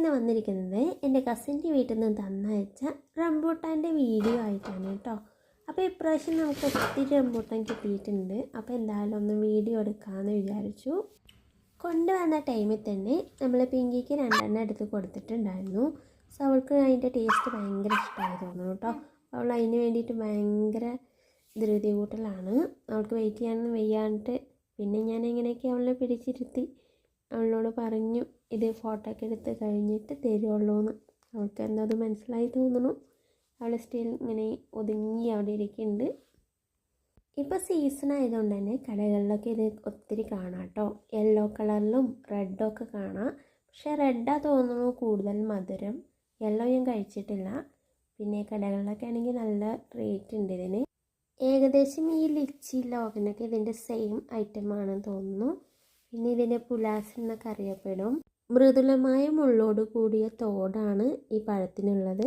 ഇന്ന് വന്നിരിക്കുന്നത് എൻ്റെ കസിൻ്റെ വീട്ടിൽ നിന്ന് തന്നയച്ച റംബൂട്ടാൻ്റെ വീഡിയോ ആയിട്ടാണ് കേട്ടോ. അപ്പോൾ ഇപ്രാവശ്യം നമുക്ക് ഒത്തിരി റംബൂട്ടാൻ കിട്ടിയിട്ടുണ്ട്. അപ്പോൾ എന്തായാലും ഒന്ന് വീഡിയോ എടുക്കാമെന്ന് വിചാരിച്ചു. കൊണ്ടുവന്ന ടൈമിൽ തന്നെ നമ്മൾ പിങ്കിക്ക് 2 എടുത്ത് കൊടുത്തിട്ടുണ്ടായിരുന്നു. സോ അവൾക്ക് അതിൻ്റെ ടേസ്റ്റ് ഭയങ്കര ഇഷ്ടമായി തോന്നുന്നു കേട്ടോ. അവൾ അതിന് വേണ്ടിയിട്ട് ഭയങ്കര ധൃതി കൂട്ടലാണ്. അവൾക്ക് വെയിറ്റ് ചെയ്യാനൊന്നും വയ്യാണ്ട് പിന്നെ ഞാൻ എങ്ങനെയൊക്കെ അവളെ പിടിച്ചിരുത്തി അവളോട് പറഞ്ഞു ഇത് ഫോട്ടോ ഒക്കെ എടുത്ത് കഴിഞ്ഞിട്ട് തരുള്ളൂ എന്ന്. അവൾക്ക് എന്താ അത് മനസ്സിലായി തോന്നുന്നു. അവൾ സ്റ്റിൽ ഇങ്ങനെ ഒതുങ്ങി അവിടെ ഇരിക്കുന്നുണ്ട്. ഇപ്പോൾ സീസൺ ആയതുകൊണ്ട് തന്നെ കടകളിലൊക്കെ ഇത് ഒത്തിരി കാണാം കേട്ടോ. യെല്ലോ കളറിലും റെഡും ഒക്കെ കാണാം. പക്ഷേ റെഡാ തോന്നുന്നു കൂടുതൽ മധുരം. യെല്ലോ ഞാൻ കഴിച്ചിട്ടില്ല. പിന്നെ കടകളിലൊക്കെ ആണെങ്കിൽ നല്ല റേറ്റ് ഉണ്ട് ഇതിന്. ഏകദേശം ഈ ലിച്ചി ലോഗനൊക്കെ ഇതിൻ്റെ സെയിം ഐറ്റമാണെന്ന് തോന്നുന്നു. പിന്നെ ഇതിനെ പുലാസ് എന്നൊക്കെ അറിയപ്പെടും. മൃദുലമായ മുള്ളോട് കൂടിയ തോടാണ് ഈ പഴത്തിനുള്ളത്.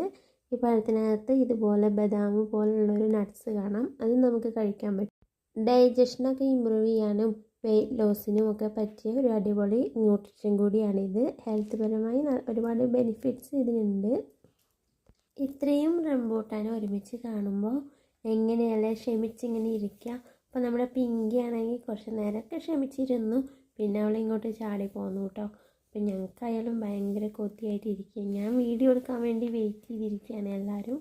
ഈ പഴത്തിനകത്ത് ഇതുപോലെ ബദാം പോലുള്ളൊരു നട്ട്സ് കാണാം. അത് നമുക്ക് കഴിക്കാൻ പറ്റും. ഡൈജഷനൊക്കെ ഇമ്പ്രൂവ് ചെയ്യാനും വെയിറ്റ് ലോസിനും ഒക്കെ പറ്റിയ ഒരു അടിപൊളി ന്യൂട്രിഷൻ കൂടിയാണിത്. ഹെൽത്ത് പരമായി ഒരുപാട് ബെനിഫിറ്റ്സ് ഇതിനുണ്ട്. ഇത്രയും റംബൂട്ടാൻ ഒരുമിച്ച് കാണുമ്പോൾ എങ്ങനെയല്ലേ ക്ഷമിച്ചിങ്ങനെ ഇരിക്കുക. അപ്പോൾ നമ്മുടെ പിങ്കി ആണെങ്കിൽ കുറച്ച് നേരമൊക്കെ ക്ഷമിച്ചിരുന്നു. പിന്നെ അവൾ ഇങ്ങോട്ട് ചാടി പോന്നു കേട്ടോ. അപ്പം ഞങ്ങൾക്കായാലും ഭയങ്കര കൊതിയായിട്ട് ഇരിക്കുക. ഞാൻ വീഡിയോ എടുക്കാൻ വേണ്ടി വെയിറ്റ് ചെയ്തിരിക്കുകയാണ് എല്ലാവരും.